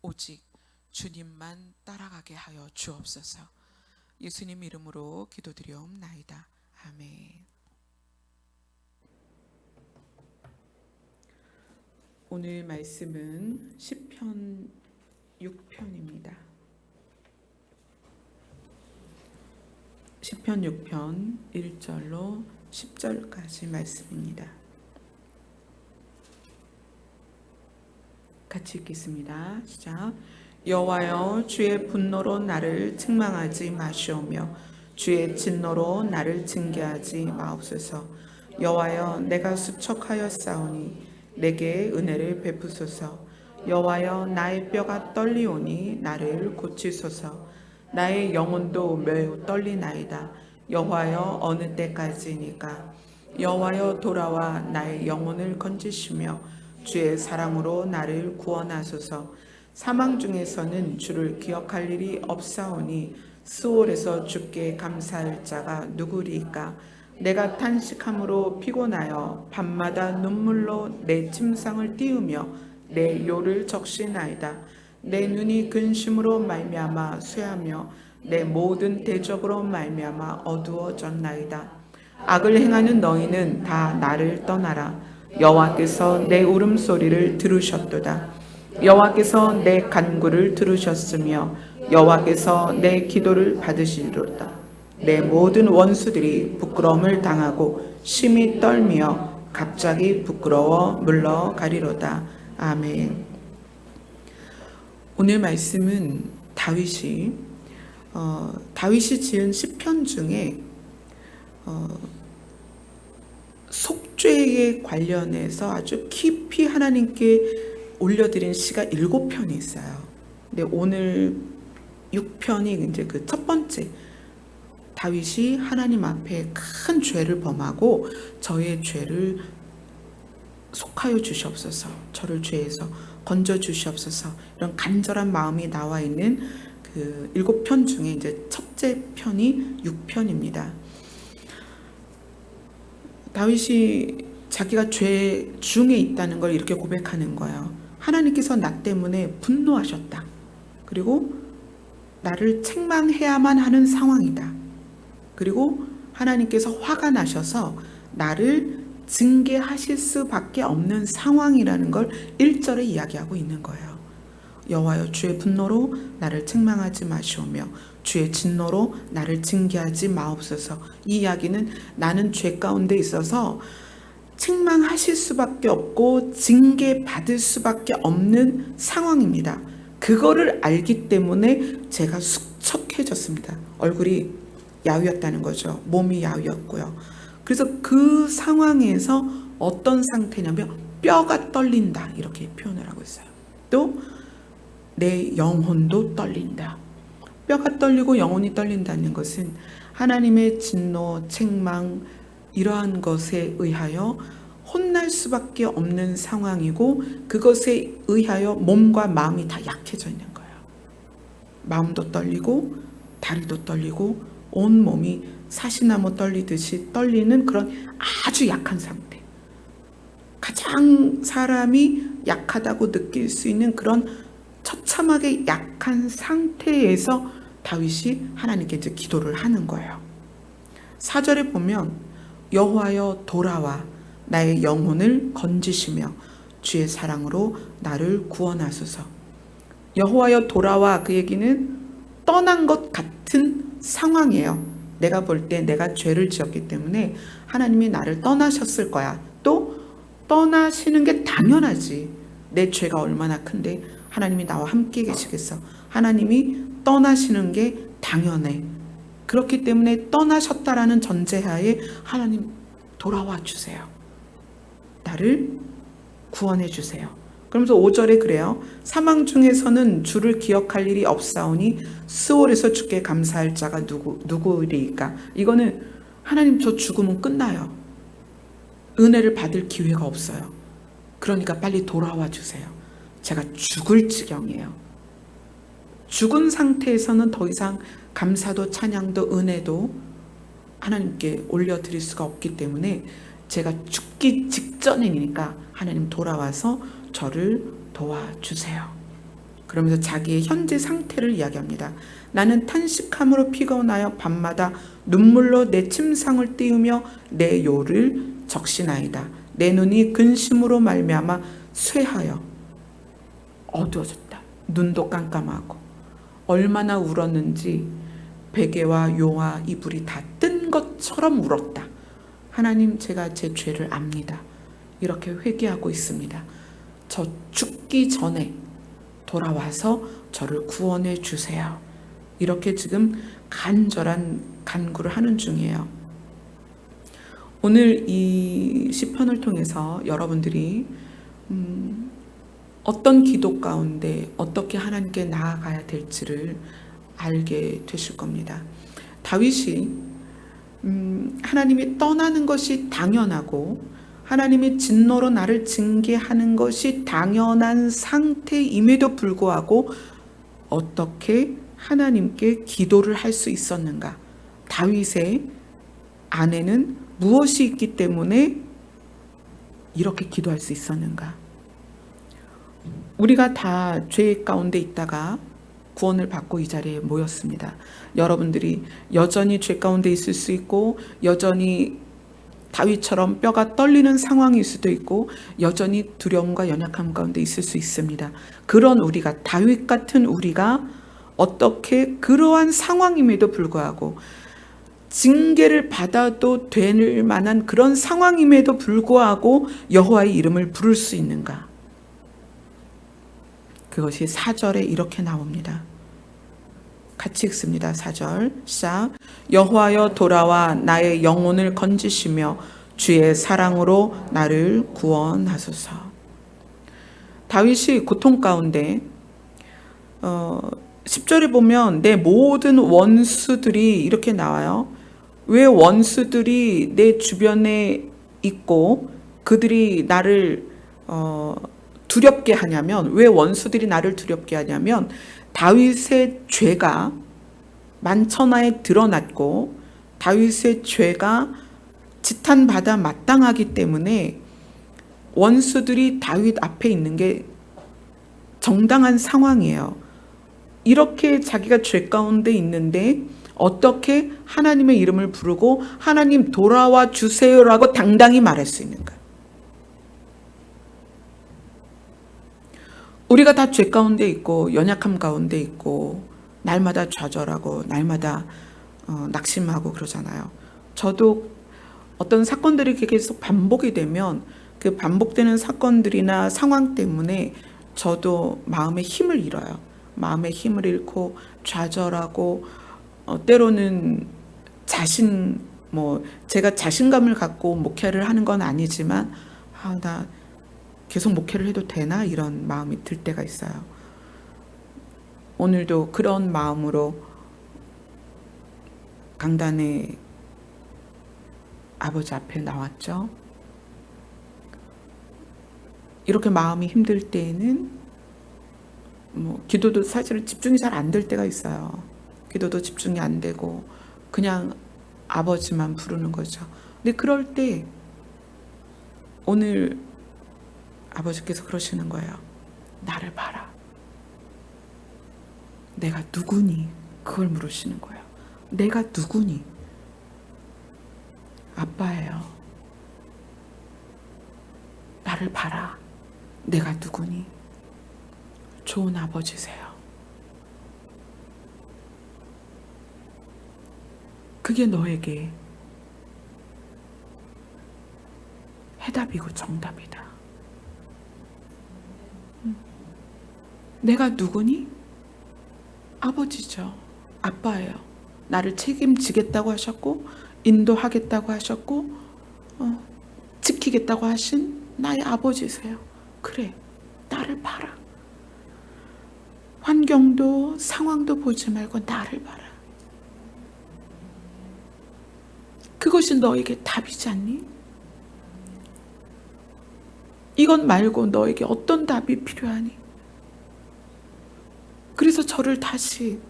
오직 주님만 따라가게 하여 주옵소서. 예수님 이름으로 기도드리옵나이다. 아멘. 오늘 말씀은 시편 6편입니다. 시편 6편 1절로 10절까지 말씀입니다. 같이 읽겠습니다. 시작. 여호와여, 주의 분노로 나를 책망하지 마시오며 주의 진노로 나를 징계하지 마옵소서. 여호와여, 내가 수척하였사오니 내게 은혜를 베푸소서. 여호와여, 나의 뼈가 떨리오니 나를 고치소서. 나의 영혼도 매우 떨리나이다. 여호와여, 어느 때까지니까? 여호와여, 돌아와 나의 영혼을 건지시며 주의 사랑으로 나를 구원하소서. 사망 중에서는 주를 기억할 일이 없사오니 스올에서 주께 감사할 자가 누구리이까? 내가 탄식함으로 피곤하여 밤마다 눈물로 내 침상을 띄우며 내 요를 적시나이다. 내 눈이 근심으로 말미암아 쇠하며 내 모든 대적으로 말미암아 어두워졌나이다. 악을 행하는 너희는 다 나를 떠나라. 여호와께서 내 울음소리를 들으셨도다. 여호와께서 내 간구를 들으셨으며 여호와께서 내 기도를 받으시리로다. 내 모든 원수들이 부끄러움을 당하고 심히 떨며 갑자기 부끄러워 물러가리로다. 아멘. 오늘 말씀은 다윗이 지은 시편 중에 속죄에 관련해서 아주 깊이 하나님께 올려드린 시가 7편이 있어요. 근데 오늘 6편이 이제 그 첫 번째, 다윗이 하나님 앞에 큰 죄를 범하고 저의 죄를 속하여 주시옵소서, 저를 죄에서 건져 주시옵소서, 이런 간절한 마음이 나와 있는 그 7편 중에 이제 첫째 편이 6편입니다. 다윗이 자기가 죄 중에 있다는 걸 이렇게 고백하는 거예요. 하나님께서 나 때문에 분노하셨다. 그리고 나를 책망해야만 하는 상황이다. 그리고 하나님께서 화가 나셔서 나를 징계하실 수밖에 없는 상황이라는 걸 1절에 이야기하고 있는 거예요. 여호와여, 주의 분노로 나를 책망하지 마시오며 주의 진노로 나를 징계하지 마옵소서. 이 이야기는 나는 죄 가운데 있어서 책망하실 수밖에 없고 징계받을 수밖에 없는 상황입니다. 그거를 알기 때문에 제가 수척해졌습니다. 얼굴이 야위었다는 거죠. 몸이 야위었고요. 그래서 그 상황에서 어떤 상태냐면 뼈가 떨린다, 이렇게 표현을 하고 있어요. 또 내 영혼도 떨린다. 뼈가 떨리고 영혼이 떨린다는 것은 하나님의 진노, 책망, 이러한 것에 의하여 혼날 수밖에 없는 상황이고, 그것에 의하여 몸과 마음이 다 약해져 있는 거예요. 마음도 떨리고 다리도 떨리고 온 몸이 사시나무 떨리듯이 떨리는 그런 아주 약한 상태, 가장 사람이 약하다고 느낄 수 있는 그런 처참하게 약한 상태에서 다윗이 하나님께 이제 기도를 하는 거예요. 4절에 보면 여호와여, 돌아와 나의 영혼을 건지시며 주의 사랑으로 나를 구원하소서. 여호와여, 돌아와, 그 얘기는 떠난 것 같은 상황이에요. 내가 볼 때 내가 죄를 지었기 때문에 하나님이 나를 떠나셨을 거야. 또 떠나시는 게 당연하지. 내 죄가 얼마나 큰데 하나님이 나와 함께 계시겠어. 하나님이 떠나시는 게 당연해. 그렇기 때문에 떠나셨다라는 전제하에 하나님 돌아와 주세요. 나를 구원해 주세요. 그러면서 5절에 그래요. 사망 중에서는 주를 기억할 일이 없사오니 스올에서 주께 감사할 자가 누구리이까? 이거는 하나님, 저 죽으면 끝나요. 은혜를 받을 기회가 없어요. 그러니까 빨리 돌아와 주세요. 제가 죽을 지경이에요. 죽은 상태에서는 더 이상 감사도 찬양도 은혜도 하나님께 올려드릴 수가 없기 때문에 제가 죽기 직전이니까 하나님 돌아와서 저를 도와주세요. 그러면서 자기의 현재 상태를 이야기합니다. 나는 탄식함으로 피곤하여 밤마다 눈물로 내 침상을 띄우며 내 요를 적시나이다. 내 눈이 근심으로 말미암아 쇠하여 어두워졌다. 눈도 깜깜하고 얼마나 울었는지 베개와 요와 이불이 다 뜬 것처럼 울었다. 하나님, 제가 제 죄를 압니다. 이렇게 회개하고 있습니다. 저 죽기 전에 돌아와서 저를 구원해 주세요. 이렇게 지금 간절한 간구를 하는 중이에요. 오늘 이 시편을 통해서 여러분들이 어떤 기도 가운데 어떻게 하나님께 나아가야 될지를 알게 되실 겁니다. 다윗이 하나님이 떠나는 것이 당연하고 하나님이 진노로 나를 징계하는 것이 당연한 상태임에도 불구하고 어떻게 하나님께 기도를 할 수 있었는가? 다윗의 안에는 무엇이 있기 때문에 이렇게 기도할 수 있었는가? 우리가 다 죄 가운데 있다가 구원을 받고 이 자리에 모였습니다. 여러분들이 여전히 죄 가운데 있을 수 있고 여전히 다윗처럼 뼈가 떨리는 상황일 수도 있고 여전히 두려움과 연약함 가운데 있을 수 있습니다. 그런 우리가, 다윗 같은 우리가 어떻게 그러한 상황임에도 불구하고 징계를 받아도 될 만한 그런 상황임에도 불구하고 여호와의 이름을 부를 수 있는가? 그것이 4절에 이렇게 나옵니다. 같이 읽습니다. 4절 시작. 여호와여 돌아와 나의 영혼을 건지시며 주의 사랑으로 나를 구원하소서. 다윗이 고통 가운데 10절에 보면 내 모든 원수들이 이렇게 나와요. 왜 원수들이 내 주변에 있고 그들이 나를 두렵게 하냐면, 왜 원수들이 나를 두렵게 하냐면 다윗의 죄가 만천하에 드러났고 다윗의 죄가 지탄받아 마땅하기 때문에 원수들이 다윗 앞에 있는 게 정당한 상황이에요. 이렇게 자기가 죄 가운데 있는데 어떻게 하나님의 이름을 부르고 하나님 돌아와 주세요라고 당당히 말할 수 있는가? 우리가 다 죄 가운데 있고 연약함 가운데 있고 날마다 좌절하고 날마다 낙심하고 그러잖아요. 저도 어떤 사건들이 계속 반복이 되면 그 반복되는 사건들이나 상황 때문에 저도 마음의 힘을 잃어요. 마음의 힘을 잃고 좌절하고 때로는 제가 자신감을 갖고 목회를 하는 건 아니지만 나 계속 목회를 해도 되나? 이런 마음이 들 때가 있어요. 오늘도 그런 마음으로 강단에 아버지 앞에 나왔죠. 이렇게 마음이 힘들 때에는 기도도 사실 집중이 잘 안 될 때가 있어요. 기도도 집중이 안 되고 그냥 아버지만 부르는 거죠. 근데 그럴 때 오늘 아버지께서 그러시는 거예요. 나를 봐라. 내가 누구니? 그걸 물으시는 거예요. 내가 누구니? 아빠예요. 나를 봐라. 내가 누구니? 좋은 아버지세요. 그게 너에게 해답이고 정답이다. 내가 누구니? 아버지죠. 아빠예요. 나를 책임지겠다고 하셨고 인도하겠다고 하셨고 지키겠다고 하신 나의 아버지세요. 그래, 나를 봐라. 환경도 상황도 보지 말고 나를 봐라. 그것이 너에게 답이지 않니? 이것 말고 너에게 어떤 답이 필요하니? 그래서 저를 다시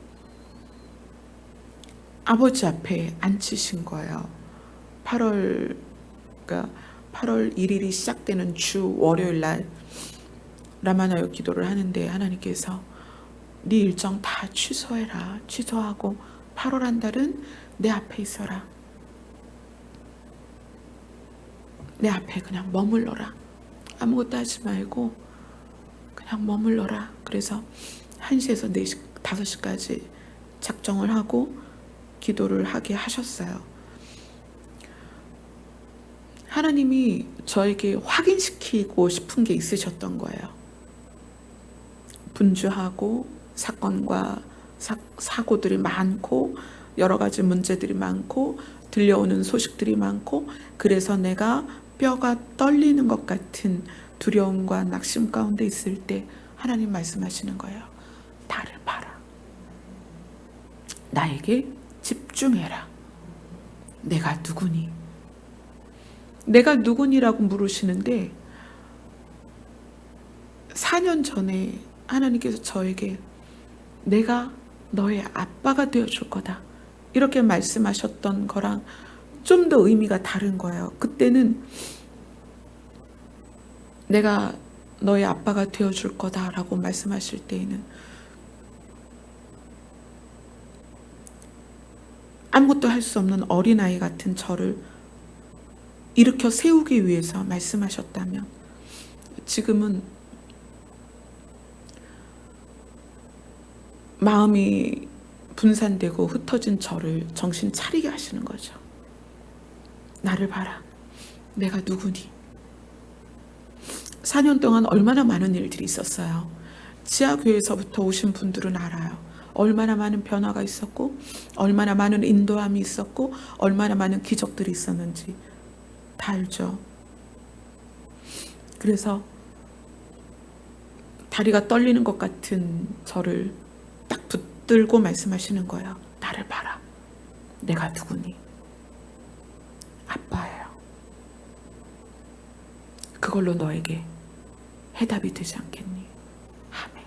아버지 앞에 앉히신 거예요. 8월 1일이 시작되는 주 월요일 날 라마나요 기도를 하는데 하나님께서 네 일정 다 취소해라. 취소하고 8월 한 달은 내 앞에 있어라. 내 앞에 그냥 머물러라. 아무것도 하지 말고 그냥 머물러라. 그래서 1시에서 4시, 5시까지 작정을 하고 기도를 하게 하셨어요. 하나님이 저에게 확인시키고 싶은 게 있으셨던 거예요. 분주하고 사건과 사고들이 많고 여러 가지 문제들이 많고 들려오는 소식들이 많고, 그래서 내가 뼈가 떨리는 것 같은 두려움과 낙심 가운데 있을 때 하나님 말씀하시는 거예요. 나를 봐라. 나에게 집중해라. 내가 누구니? 내가 누구니라고 물으시는데 4년 전에 하나님께서 저에게 내가 너의 아빠가 되어줄 거다 이렇게 말씀하셨던 거랑 좀 더 의미가 다른 거예요. 그때는 내가 너의 아빠가 되어줄 거다라고 말씀하실 때에는 아무것도 할 수 없는 어린아이 같은 저를 일으켜 세우기 위해서 말씀하셨다면, 지금은 마음이 분산되고 흩어진 저를 정신 차리게 하시는 거죠. 나를 봐라. 내가 누구니? 4년 동안 얼마나 많은 일들이 있었어요. 지하교회에서부터 오신 분들은 알아요. 얼마나 많은 변화가 있었고, 얼마나 많은 인도함이 있었고, 얼마나 많은 기적들이 있었는지 다 알죠. 그래서 다리가 떨리는 것 같은 저를 딱 붙들고 말씀하시는 거예요. 나를 봐라. 내가 누구니? 아빠예요. 그걸로 너에게 해답이 되지 않겠니? 아멘.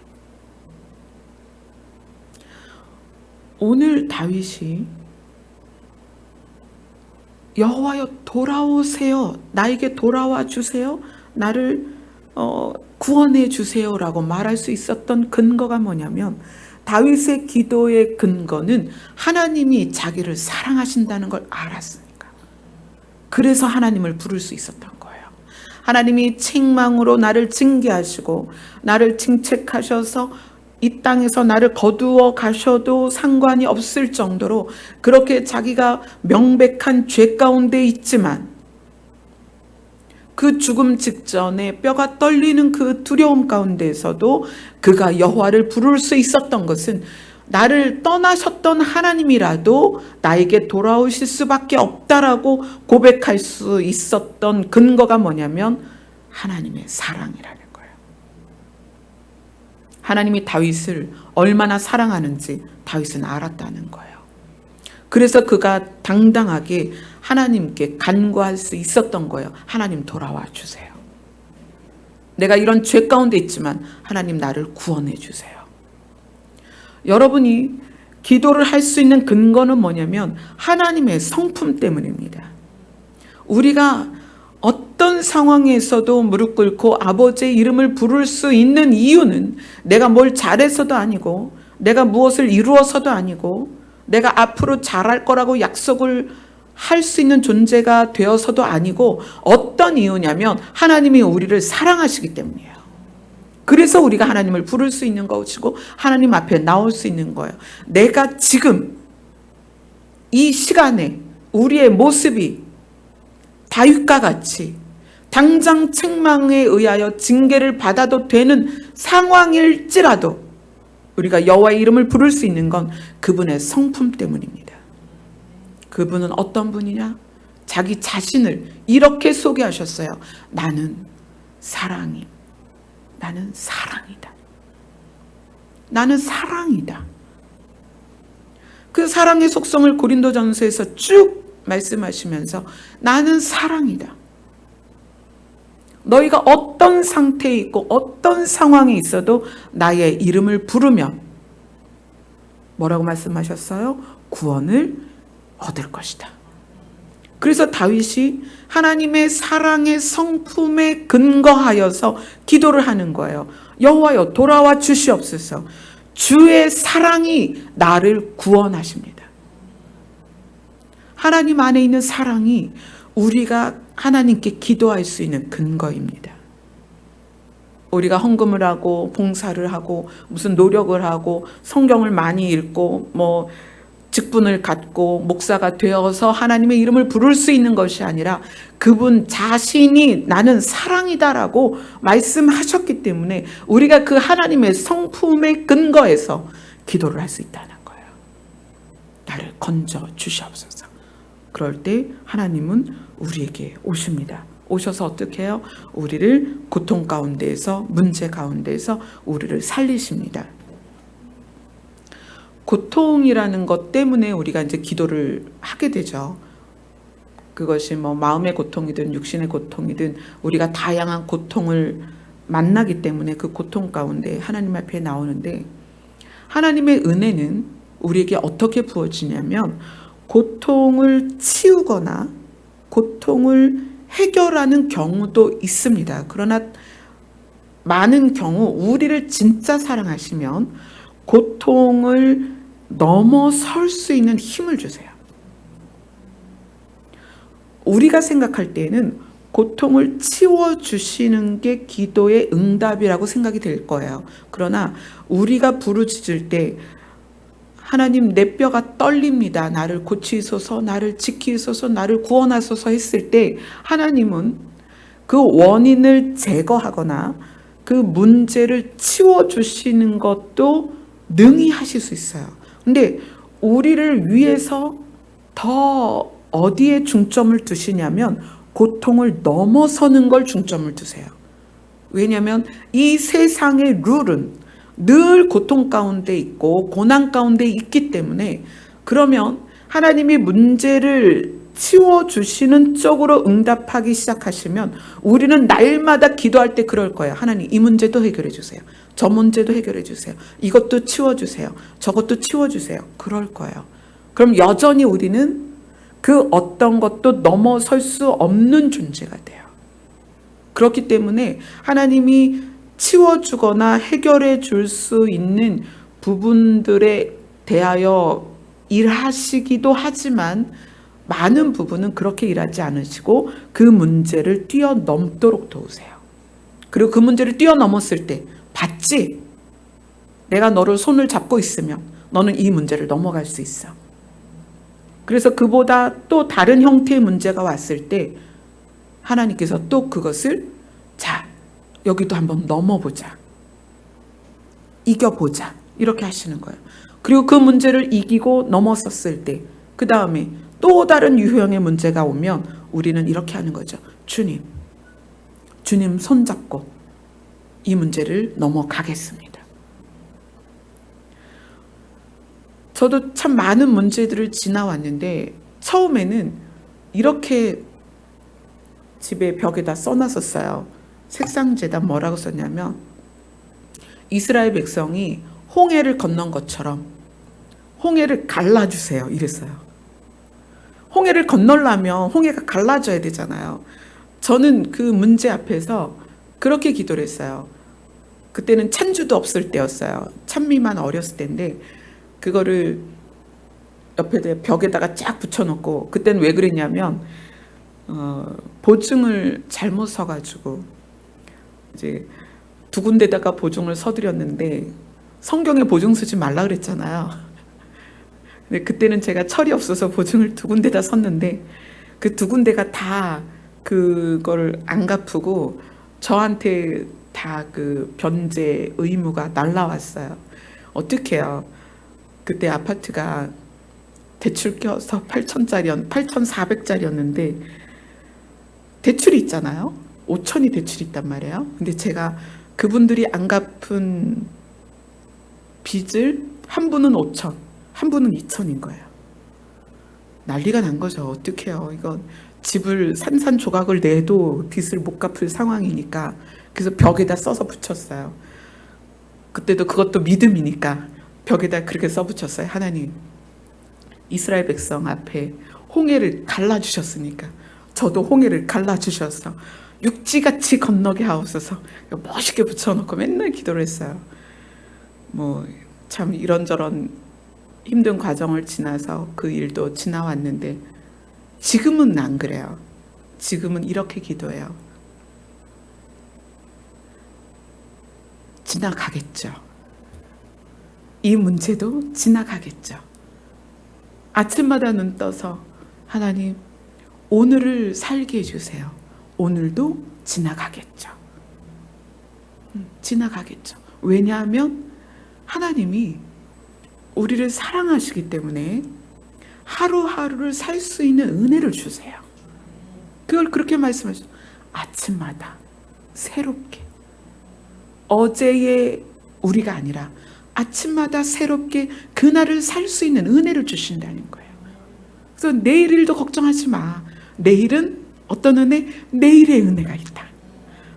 오늘 다윗이 여호와여 돌아오세요. 나에게 돌아와 주세요. 나를 구원해 주세요라고 말할 수 있었던 근거가 뭐냐면, 다윗의 기도의 근거는 하나님이 자기를 사랑하신다는 걸 알았으니까. 그래서 하나님을 부를 수 있었던 거예요. 하나님이 책망으로 나를 징계하시고 나를 징책하셔서 이 땅에서 나를 거두어 가셔도 상관이 없을 정도로 그렇게 자기가 명백한 죄 가운데 있지만, 그 죽음 직전에 뼈가 떨리는 그 두려움 가운데에서도 그가 여호와를 부를 수 있었던 것은, 나를 떠나셨던 하나님이라도 나에게 돌아오실 수밖에 없다라고 고백할 수 있었던 근거가 뭐냐면 하나님의 사랑이라는 거예요. 하나님이 다윗을 얼마나 사랑하는지 다윗은 알았다는 거예요. 그래서 그가 당당하게 하나님께 간구할 수 있었던 거예요. 하나님 돌아와 주세요. 내가 이런 죄 가운데 있지만 하나님 나를 구원해 주세요. 여러분이 기도를 할 수 있는 근거는 뭐냐면 하나님의 성품 때문입니다. 우리가 어떤 상황에서도 무릎 꿇고 아버지의 이름을 부를 수 있는 이유는 내가 뭘 잘해서도 아니고, 내가 무엇을 이루어서도 아니고, 내가 앞으로 잘할 거라고 약속을 할 수 있는 존재가 되어서도 아니고, 어떤 이유냐면 하나님이 우리를 사랑하시기 때문이에요. 그래서 우리가 하나님을 부를 수 있는 것이고 하나님 앞에 나올 수 있는 거예요. 내가 지금 이 시간에 우리의 모습이 다윗과 같이 당장 책망에 의하여 징계를 받아도 되는 상황일지라도 우리가 여호와의 이름을 부를 수 있는 건 그분의 성품 때문입니다. 그분은 어떤 분이냐? 자기 자신을 이렇게 소개하셨어요. 나는 사랑이. 나는 사랑이다. 나는 사랑이다. 그 사랑의 속성을 고린도전서에서 쭉 말씀하시면서 나는 사랑이다. 너희가 어떤 상태에 있고 어떤 상황에 있어도 나의 이름을 부르면 뭐라고 말씀하셨어요? 구원을 얻을 것이다. 그래서 다윗이 하나님의 사랑의 성품에 근거하여서 기도를 하는 거예요. 여호와여 돌아와 주시옵소서. 주의 사랑이 나를 구원하십니다. 하나님 안에 있는 사랑이 우리가 하나님께 기도할 수 있는 근거입니다. 우리가 헌금을 하고 봉사를 하고 무슨 노력을 하고 성경을 많이 읽고 뭐 직분을 갖고 목사가 되어서 하나님의 이름을 부를 수 있는 것이 아니라 그분 자신이 나는 사랑이다라고 말씀하셨기 때문에 우리가 그 하나님의 성품의 근거에서 기도를 할 수 있다는 거예요. 나를 건져 주시옵소서. 그럴 때 하나님은 우리에게 오십니다. 오셔서 어떻게 해요? 우리를 고통 가운데에서, 문제 가운데에서 우리를 살리십니다. 고통이라는 것 때문에 우리가 이제 기도를 하게 되죠. 그것이 뭐 마음의 고통이든 육신의 고통이든 우리가 다양한 고통을 만나기 때문에 그 고통 가운데 하나님 앞에 나오는데, 하나님의 은혜는 우리에게 어떻게 부어지냐면 고통을 치우거나 고통을 해결하는 경우도 있습니다. 그러나 많은 경우 우리를 진짜 사랑하시면 고통을 넘어설 수 있는 힘을 주세요. 우리가 생각할 때에는 고통을 치워주시는 게 기도의 응답이라고 생각이 될 거예요. 그러나 우리가 부르짖을 때 하나님 내 뼈가 떨립니다. 나를 고치소서, 나를 지키소서, 나를 구원하소서 했을 때 하나님은 그 원인을 제거하거나 그 문제를 치워주시는 것도 능히 하실 수 있어요. 근데 우리를 위해서 더 어디에 중점을 두시냐면 고통을 넘어서는 걸 중점을 두세요. 왜냐하면 이 세상의 룰은 늘 고통 가운데 있고 고난 가운데 있기 때문에, 그러면 하나님이 문제를 치워주시는 쪽으로 응답하기 시작하시면 우리는 날마다 기도할 때 그럴 거예요. 하나님 이 문제도 해결해 주세요. 저 문제도 해결해 주세요. 이것도 치워주세요. 저것도 치워주세요. 그럴 거예요. 그럼 여전히 우리는 그 어떤 것도 넘어설 수 없는 존재가 돼요. 그렇기 때문에 하나님이 치워주거나 해결해 줄 수 있는 부분들에 대하여 일하시기도 하지만 많은 부분은 그렇게 일하지 않으시고 그 문제를 뛰어넘도록 도우세요. 그리고 그 문제를 뛰어넘었을 때 봤지? 내가 너를 손을 잡고 있으면 너는 이 문제를 넘어갈 수 있어. 그래서 그보다 또 다른 형태의 문제가 왔을 때 하나님께서 또 그것을 자, 여기도 한번 넘어보자. 이겨보자. 이렇게 하시는 거예요. 그리고 그 문제를 이기고 넘어섰을 때 그 다음에 또 다른 유형의 문제가 오면 우리는 이렇게 하는 거죠. 주님 손잡고 이 문제를 넘어가겠습니다. 저도 참 많은 문제들을 지나왔는데 처음에는 이렇게 집에 벽에다 써놨었어요. 색상제다. 뭐라고 썼냐면 이스라엘 백성이 홍해를 건넌 것처럼 홍해를 갈라주세요 이랬어요. 홍해를 건너려면 홍해가 갈라져야 되잖아요. 저는 그 문제 앞에서 그렇게 기도를 했어요. 그때는 찬주도 없을 때였어요. 찬미만 어렸을 때인데 그거를 옆에 벽에다가 쫙 붙여놓고, 그때는 왜 그랬냐면 보증을 잘못 서가지고 이제 두 군데다가 보증을 서드렸는데 성경에 보증 쓰지 말라 그랬잖아요. 근데 그때는 제가 철이 없어서 보증을 두 군데다 섰는데 그 두 군데가 다 그거를 안 갚고 저한테 다 그 변제 의무가 날라왔어요. 어떡해요. 그때 아파트가 대출 껴서 8,400짜리였는데 대출이 있잖아요. 5천이 대출이 있단 말이에요. 근데 제가 그분들이 안 갚은 빚을 한 분은 5천, 한 분은 2천인 거예요. 난리가 난 거죠. 어떡해요. 이건 집을 산산조각을 내도 빚을 못 갚을 상황이니까 그래서 벽에다 써서 붙였어요. 그때도 그것도 믿음이니까 벽에다 그렇게 써 붙였어요. 하나님, 이스라엘 백성 앞에 홍해를 갈라주셨으니까 저도 홍해를 갈라주셔서 육지같이 건너게 하옵소서. 멋있게 붙여놓고 맨날 기도를 했어요. 뭐 참 이런저런 힘든 과정을 지나서 그 일도 지나왔는데 지금은 안 그래요. 지금은 이렇게 기도해요. 지나가겠죠. 이 문제도 지나가겠죠. 아침마다 눈 떠서 하나님 오늘을 살게 해주세요. 오늘도 지나가겠죠. 지나가겠죠. 왜냐하면 하나님이 우리를 사랑하시기 때문에 하루하루를 살 수 있는 은혜를 주세요. 그걸 그렇게 말씀하셨어요. 아침마다 새롭게. 어제의 우리가 아니라 아침마다 새롭게 그날을 살 수 있는 은혜를 주신다는 거예요. 그래서 내일 일도 걱정하지 마. 내일은 어떤 은혜? 내일의 은혜가 있다.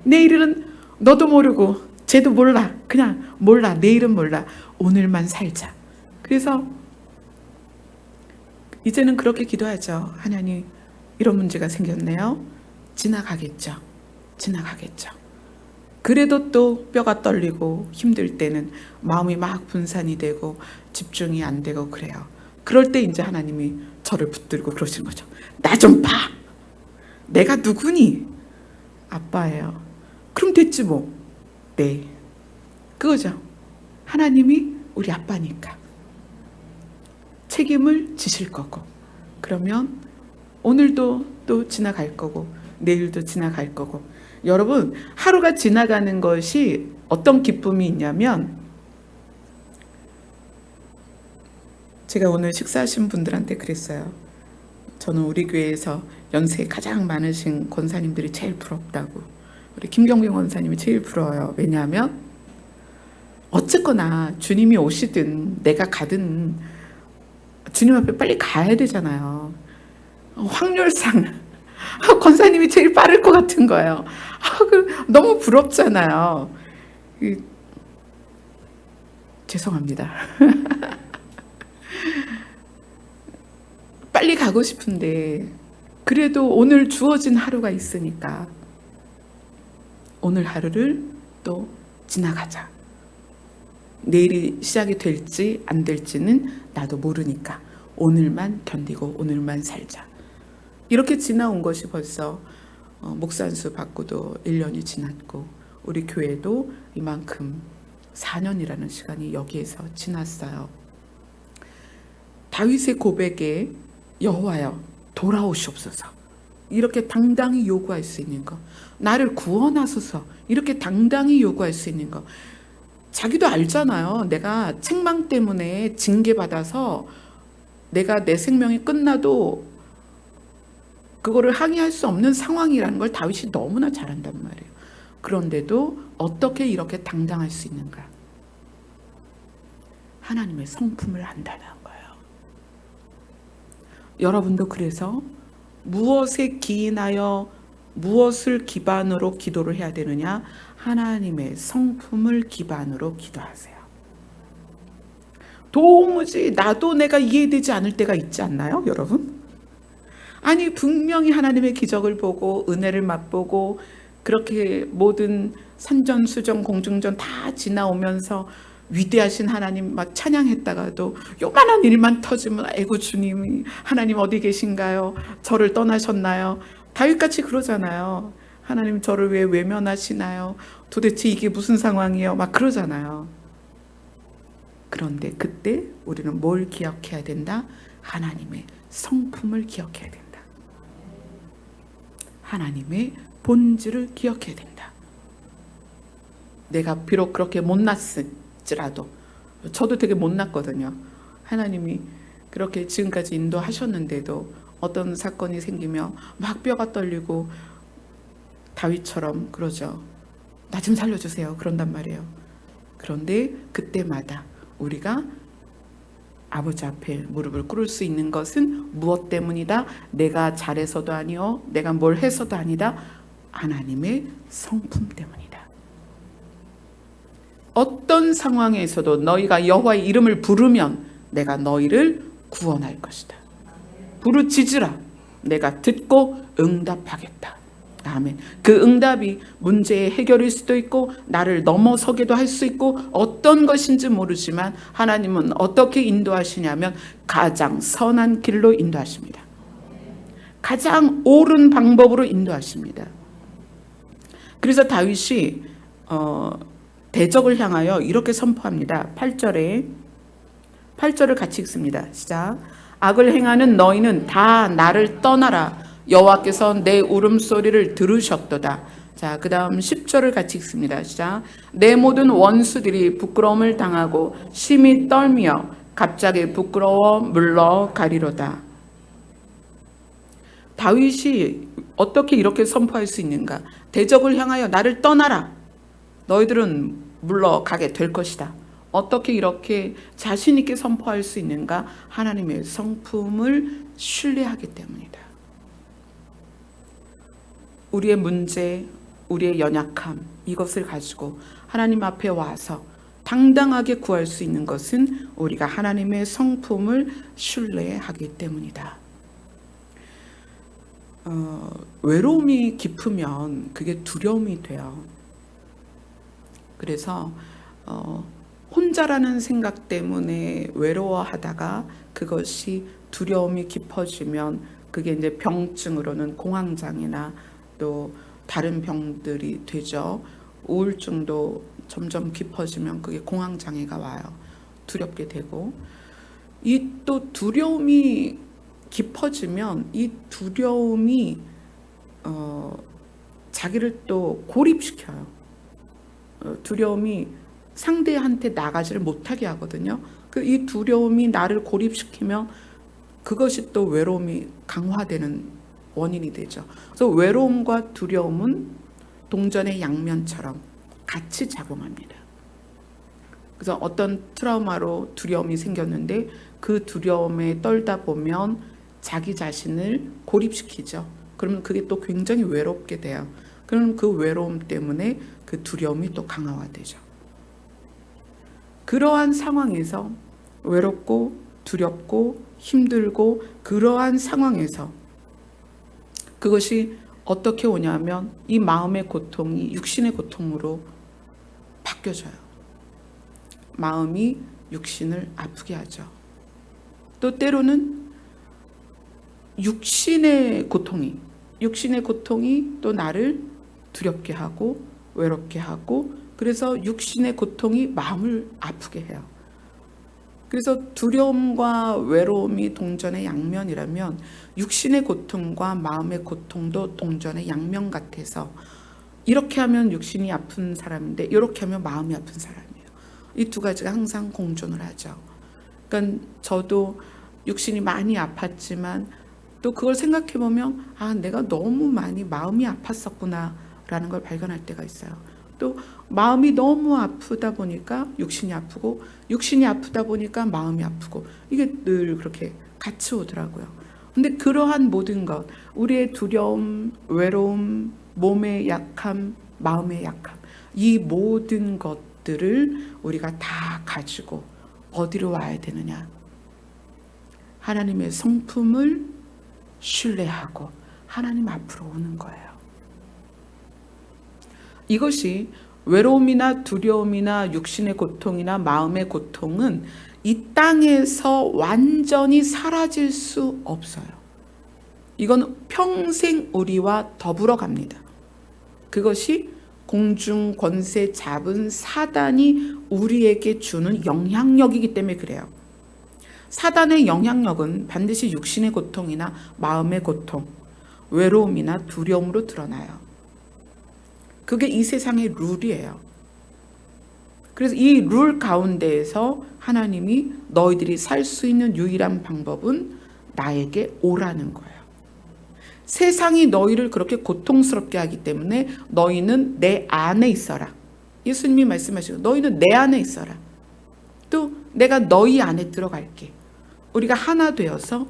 내일은 너도 모르고 쟤도 몰라. 그냥 몰라. 내일은 몰라. 오늘만 살자. 그래서 이제는 그렇게 기도하죠. 하나님, 이런 문제가 생겼네요. 지나가겠죠. 지나가겠죠. 그래도 또 뼈가 떨리고 힘들 때는 마음이 막 분산이 되고 집중이 안 되고 그래요. 그럴 때 이제 하나님이 저를 붙들고 그러시는 거죠. 나 좀 봐. 내가 누구니? 아빠예요. 그럼 됐지 뭐. 네. 그거죠. 하나님이 우리 아빠니까 책임을 지실 거고, 그러면 오늘도 또 지나갈 거고 내일도 지나갈 거고. 여러분, 하루가 지나가는 것이 어떤 기쁨이 있냐면, 제가 오늘 식사하신 분들한테 그랬어요. 저는 우리 교회에서 연세 가장 많으신 권사님들이 제일 부럽다고. 우리 김경빈 권사님이 제일 부러워요. 왜냐하면 어쨌거나 주님이 오시든 내가 가든 주님 앞에 빨리 가야 되잖아요. 확률상 권사님이 제일 빠를 것 같은 거예요. 너무 부럽잖아요. 죄송합니다. 빨리 가고 싶은데 그래도 오늘 주어진 하루가 있으니까 오늘 하루를 또 지나가자. 내일이 시작이 될지 안 될지는 나도 모르니까 오늘만 견디고 오늘만 살자. 이렇게 지나온 것이 벌써 목사 안수 받고도 1년이 지났고, 우리 교회도 이만큼 4년이라는 시간이 여기에서 지났어요. 다윗의 고백에 여호와여 돌아오시옵소서, 이렇게 당당히 요구할 수 있는 거, 나를 구원하소서, 이렇게 당당히 요구할 수 있는 거. 자기도 알잖아요. 내가 책망 때문에 징계받아서 내가 내 생명이 끝나도 그거를 항의할 수 없는 상황이라는 걸 다윗이 너무나 잘 안단 말이에요. 그런데도 어떻게 이렇게 당당할 수 있는가? 하나님의 성품을 안다는 거예요. 여러분도 그래서 무엇에 기인하여 무엇을 기반으로 기도를 해야 되느냐? 하나님의 성품을 기반으로 기도하세요. 도무지 나도 내가 이해되지 않을 때가 있지 않나요, 여러분? 아니, 분명히 하나님의 기적을 보고 은혜를 맛보고 그렇게 모든 산전수전 공중전 다 지나오면서 위대하신 하나님 막 찬양했다가도 요만한 일만 터지면 아이고 주님, 하나님 어디 계신가요? 저를 떠나셨나요? 다윗같이 그러잖아요. 하나님 저를 왜 외면하시나요? 도대체 이게 무슨 상황이에요? 막 그러잖아요. 그런데 그때 우리는 뭘 기억해야 된다? 하나님의 성품을 기억해야 된다. 하나님의 본질을 기억해야 된다. 내가 비록 그렇게 못났을지라도, 저도 되게 못났거든요. 하나님이 그렇게 지금까지 인도하셨는데도 어떤 사건이 생기면 막 뼈가 떨리고 다윗처럼 그러죠. 나 좀 살려주세요. 그런단 말이에요. 그런데 그때마다 우리가 아버지 앞에 무릎을 꿇을 수 있는 것은 무엇 때문이다? 내가 잘해서도 아니요, 내가 뭘 해서도 아니다. 하나님의 성품 때문이다. 어떤 상황에서도 너희가 여호와의 이름을 부르면 내가 너희를 구원할 것이다. 부르짖으라, 내가 듣고 응답하겠다. 아멘. 그 응답이 문제의 해결일 수도 있고 나를 넘어서기도 할 수 있고 어떤 것인지 모르지만 하나님은 어떻게 인도하시냐면 가장 선한 길로 인도하십니다. 가장 옳은 방법으로 인도하십니다. 그래서 다윗이 대적을 향하여 이렇게 선포합니다. 8절을 같이 읽습니다. 시작. 악을 행하는 너희는 다 나를 떠나라. 여호와께서 내 울음소리를 들으셨도다. 자, 그 다음 10절을 같이 읽습니다. 시작. 내 모든 원수들이 부끄러움을 당하고 심히 떨며 갑자기 부끄러워 물러가리로다. 다윗이 어떻게 이렇게 선포할 수 있는가? 대적을 향하여 나를 떠나라. 너희들은 물러가게 될 것이다. 어떻게 이렇게 자신 있게 선포할 수 있는가? 하나님의 성품을 신뢰하기 때문이다. 우리의 문제, 우리의 연약함, 이것을 가지고 하나님 앞에 와서 당당하게 구할 수 있는 것은 우리가 하나님의 성품을 신뢰하기 때문이다. 외로움이 깊으면 그게 두려움이 돼요. 그래서 혼자라는 생각 때문에 외로워하다가 그것이 두려움이 깊어지면 그게 이제 병증으로는 공황장애나 또 다른 병들이 되죠. 우울증도 점점 깊어지면 그게 공황장애가 와요. 두렵게 되고 이 또 두려움이 깊어지면 이 두려움이 자기를 또 고립시켜요. 두려움이 상대한테 나가지를 못하게 하거든요. 이 두려움이 나를 고립시키면 그것이 또 외로움이 강화되는 원인이 되죠. 그래서 외로움과 두려움은 동전의 양면처럼 같이 작용합니다. 그래서 어떤 트라우마로 두려움이 생겼는데 그 두려움에 떨다 보면 자기 자신을 고립시키죠. 그러면 그게 또 굉장히 외롭게 돼요. 그럼 그 외로움 때문에 그 두려움이 또 강화되죠. 그러한 상황에서 외롭고 두렵고 힘들고 그러한 상황에서 그것이 어떻게 오냐면 이 마음의 고통이 육신의 고통으로 바뀌어져요. 마음이 육신을 아프게 하죠. 또 때로는 육신의 고통이 또 나를 두렵게 하고 외롭게 하고 그래서 육신의 고통이 마음을 아프게 해요. 그래서 두려움과 외로움이 동전의 양면이라면 육신의 고통과 마음의 고통도 동전의 양면 같아서 이렇게 하면 육신이 아픈 사람인데 이렇게 하면 마음이 아픈 사람이에요. 이 두 가지가 항상 공존을 하죠. 그러니까 저도 육신이 많이 아팠지만 또 그걸 생각해 보면 내가 너무 많이 마음이 아팠었구나 라는 걸 발견할 때가 있어요. 또 마음이 너무 아프다 보니까 육신이 아프고 육신이 아프다 보니까 마음이 아프고 이게 늘 그렇게 같이 오더라고요. 근데 그러한 모든 것, 우리의 두려움, 외로움, 몸의 약함, 마음의 약함, 이 모든 것들을 우리가 다 가지고 어디로 와야 되느냐? 하나님의 성품을 신뢰하고 하나님 앞으로 오는 거예요. 이것이 외로움이나 두려움이나 육신의 고통이나 마음의 고통은 이 땅에서 완전히 사라질 수 없어요. 이건 평생 우리와 더불어 갑니다. 그것이 공중 권세 잡은 사단이 우리에게 주는 영향력이기 때문에 그래요. 사단의 영향력은 반드시 육신의 고통이나 마음의 고통, 외로움이나 두려움으로 드러나요. 그게 이 세상의 룰이에요. 그래서 이 룰 가운데에서 하나님이 너희들이 살 수 있는 유일한 방법은 나에게 오라는 거예요. 세상이 너희를 그렇게 고통스럽게 하기 때문에 너희는 내 안에 있어라. 예수님이 말씀하시고 너희는 내 안에 있어라. 또 내가 너희 안에 들어갈게. 우리가 하나 되어서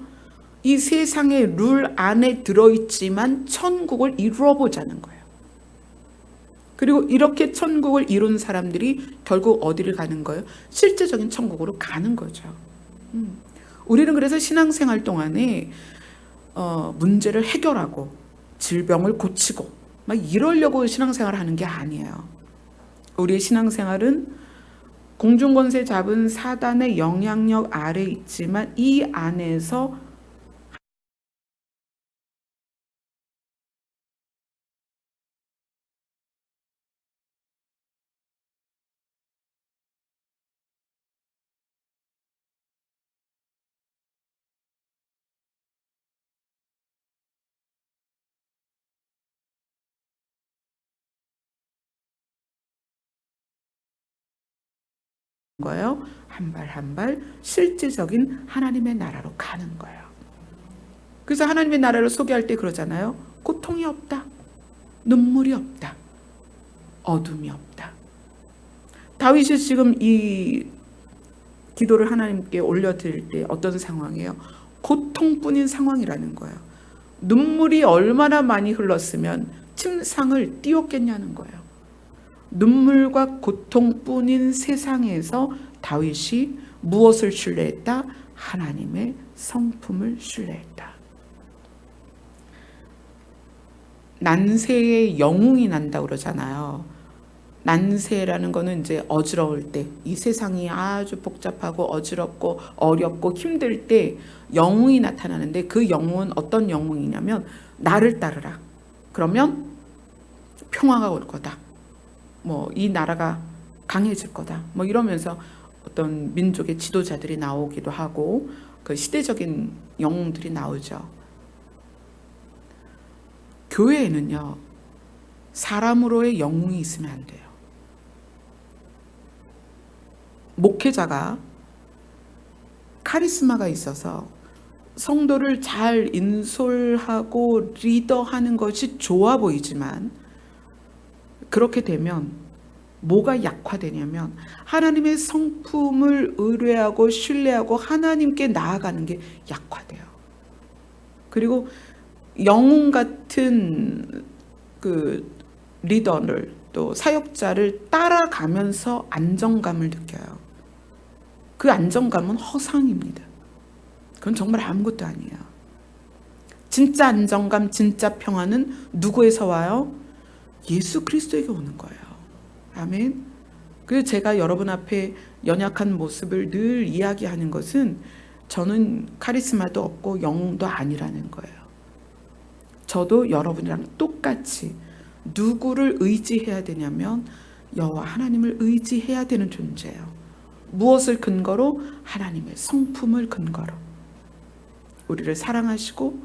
이 세상의 룰 안에 들어있지만 천국을 이루어 보자는 거예요. 그리고 이렇게 천국을 이룬 사람들이 결국 어디를 가는 거예요? 실제적인 천국으로 가는 거죠. 우리는 그래서 신앙생활 동안에 문제를 해결하고 질병을 고치고 막 이러려고 신앙생활을 하는 게 아니에요. 우리의 신앙생활은 공중권세 잡은 사단의 영향력 아래 있지만 이 안에서 거예요. 한 발 한 발 실제적인 하나님의 나라로 가는 거예요. 그래서 하나님의 나라를 소개할 때 그러잖아요. 고통이 없다. 눈물이 없다. 어둠이 없다. 다윗이 지금 이 기도를 하나님께 올려드릴 때 어떤 상황이에요? 고통뿐인 상황이라는 거예요. 눈물이 얼마나 많이 흘렀으면 침상을 띄웠겠냐는 거예요. 눈물과 고통뿐인 세상에서 다윗이 무엇을 신뢰했다? 하나님의 성품을 신뢰했다. 난세에 영웅이 난다 그러잖아요. 난세라는 거는 이제 어지러울 때, 이 세상이 아주 복잡하고 어지럽고 어렵고 힘들 때 영웅이 나타나는데, 그 영웅은 어떤 영웅이냐면 나를 따르라. 그러면 평화가 올 거다. 뭐 이 나라가 강해질 거다. 뭐 이러면서 어떤 민족의 지도자들이 나오기도 하고 그 시대적인 영웅들이 나오죠. 교회에는요, 사람으로의 영웅이 있으면 안 돼요. 목회자가 카리스마가 있어서 성도를 잘 인솔하고 리더하는 것이 좋아 보이지만, 그렇게 되면 뭐가 약화되냐면 하나님의 성품을 의뢰하고 신뢰하고 하나님께 나아가는 게 약화돼요. 그리고 영웅 같은 그 리더를, 또 사역자를 따라가면서 안정감을 느껴요. 그 안정감은 허상입니다. 그건 정말 아무것도 아니에요. 진짜 안정감, 진짜 평화는 누구에서 와요? 예수 그리스도에게 오는 거예요. 아멘. 그래서 제가 여러분 앞에 연약한 모습을 늘 이야기하는 것은, 저는 카리스마도 없고 영웅도 아니라는 거예요. 저도 여러분이랑 똑같이 누구를 의지해야 되냐면 여호와 하나님을 의지해야 되는 존재예요. 무엇을 근거로? 하나님의 성품을 근거로. 우리를 사랑하시고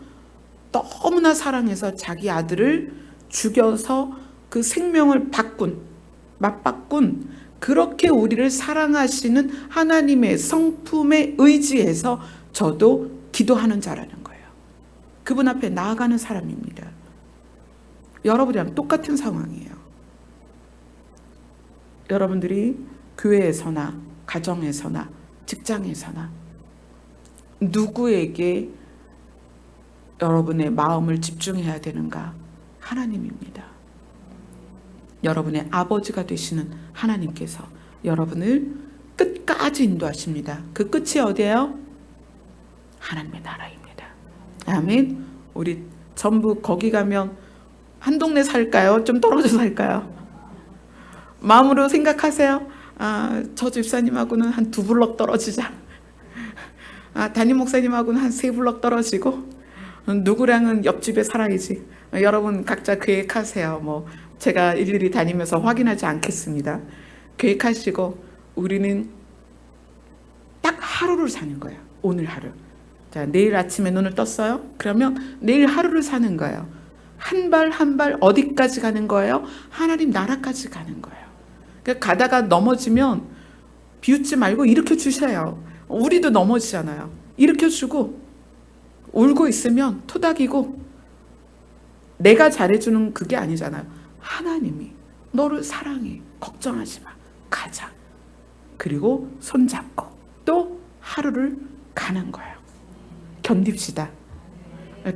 너무나 사랑해서 자기 아들을 죽여서 그 생명을 맛바꾼, 그렇게 우리를 사랑하시는 하나님의 성품에 의지해서 저도 기도하는 자라는 거예요. 그분 앞에 나아가는 사람입니다. 여러분이랑 똑같은 상황이에요. 여러분들이 교회에서나 가정에서나 직장에서나 누구에게 여러분의 마음을 집중해야 되는가? 하나님입니다. 여러분의 아버지가 되시는 하나님께서 여러분을 끝까지 인도하십니다. 그 끝이 어디예요? 하나님의 나라입니다. 아멘. 우리 전부 거기 가면 한 동네 살까요? 좀 떨어져 살까요? 마음으로 생각하세요. 저 집사님하고는 한 2블럭 떨어지자. 담임 목사님하고는 한 3블럭 떨어지고, 누구랑은 옆집에 살아야지. 여러분 각자 계획하세요. 뭐 제가 일일이 다니면서 확인하지 않겠습니다. 계획하시고 우리는 딱 하루를 사는 거예요. 오늘 하루. 자, 내일 아침에 눈을 떴어요? 그러면 내일 하루를 사는 거예요. 한 발 한 발 어디까지 가는 거예요? 하나님 나라까지 가는 거예요. 그러니까 가다가 넘어지면 비웃지 말고 일으켜 주셔요. 우리도 넘어지잖아요. 일으켜 주고, 울고 있으면 토닥이고, 내가 잘해주는 그게 아니잖아요. 하나님이 너를 사랑해. 걱정하지 마. 가자. 그리고 손잡고 또 하루를 가는 거예요. 견딥시다.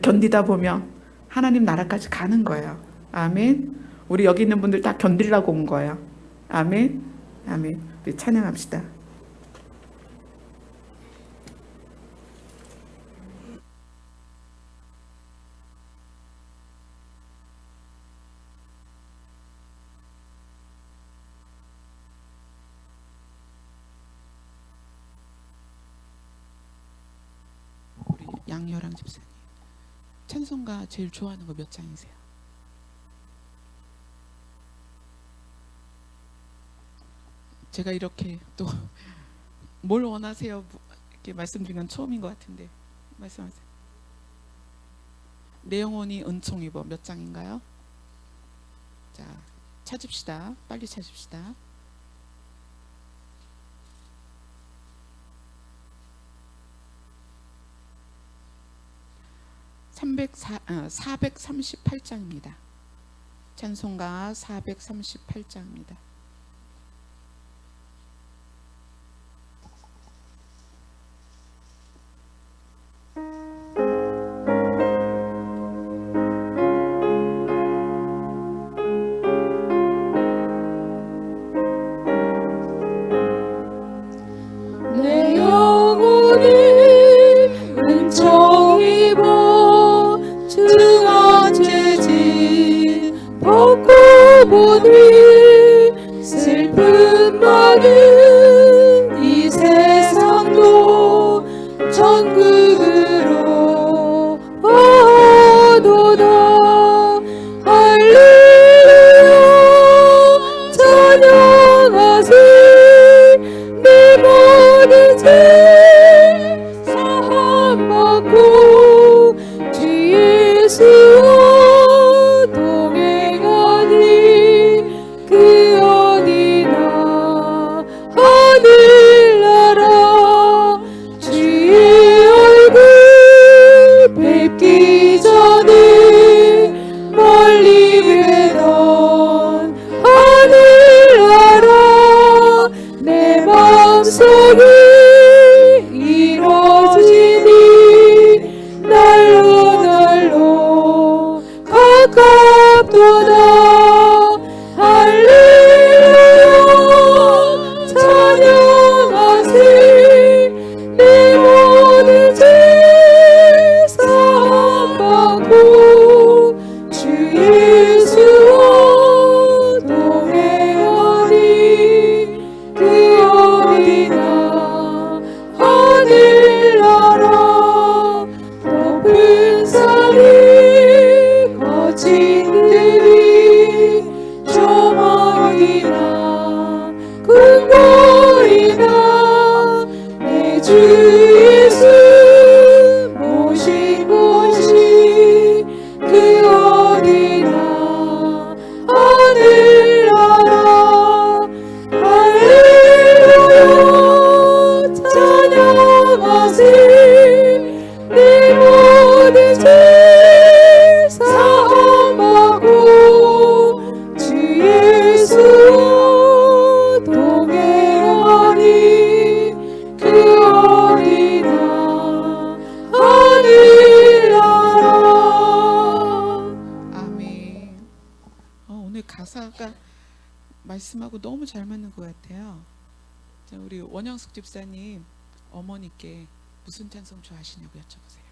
견디다 보면 하나님 나라까지 가는 거예요. 아멘. 우리 여기 있는 분들 다 견디려고 온 거예요. 아멘. 아멘. 우리 찬양합시다. 양여랑 집사님, 찬송가 제일 좋아하는 거 몇 장이세요? 제가 이렇게 또 뭘 원하세요? 이렇게 말씀드린 건 처음인 것 같은데 말씀하세요. 내 영혼이 은총 입어 몇 장인가요? 자, 찾읍시다. 빨리 찾읍시다. 438장입니다. 찬송가 438장입니다. 내 영혼이 은총 입어 중한 죄짐 벗고 보니 슬픔 많은 이 세상도 천국으로 와도다. 할렐루야 찬양하세. 내 모든 죄 사함받고 주 예수와 동행하니 그 어디나 하늘나라. 주의 얼굴 뵙기 전에 멀리 뵈던 하늘나라. 내 마음속에 이루어지니 날로 날로 가깝도다. 할렐루야 찬양하세. 내 모든 죄 사함받고 주 예수와 동행하니 그 어디나 하늘나라. 높은 산이 거친 들이 조망이나 궁궐이나 내 주 예수 모신 곳이 그 어디나 하늘나라. 할렐루야 찬양하세. 내 모든 죄 사함받고 주 예수와 동행하니 그 어디나 하늘나라. 아멘. 오늘 가사가 말씀하고 너무 잘 맞는 것 같아요. 자, 우리 원영숙 집사님 어머니께 무슨 찬송 좋아하시냐고 여쭤보세요.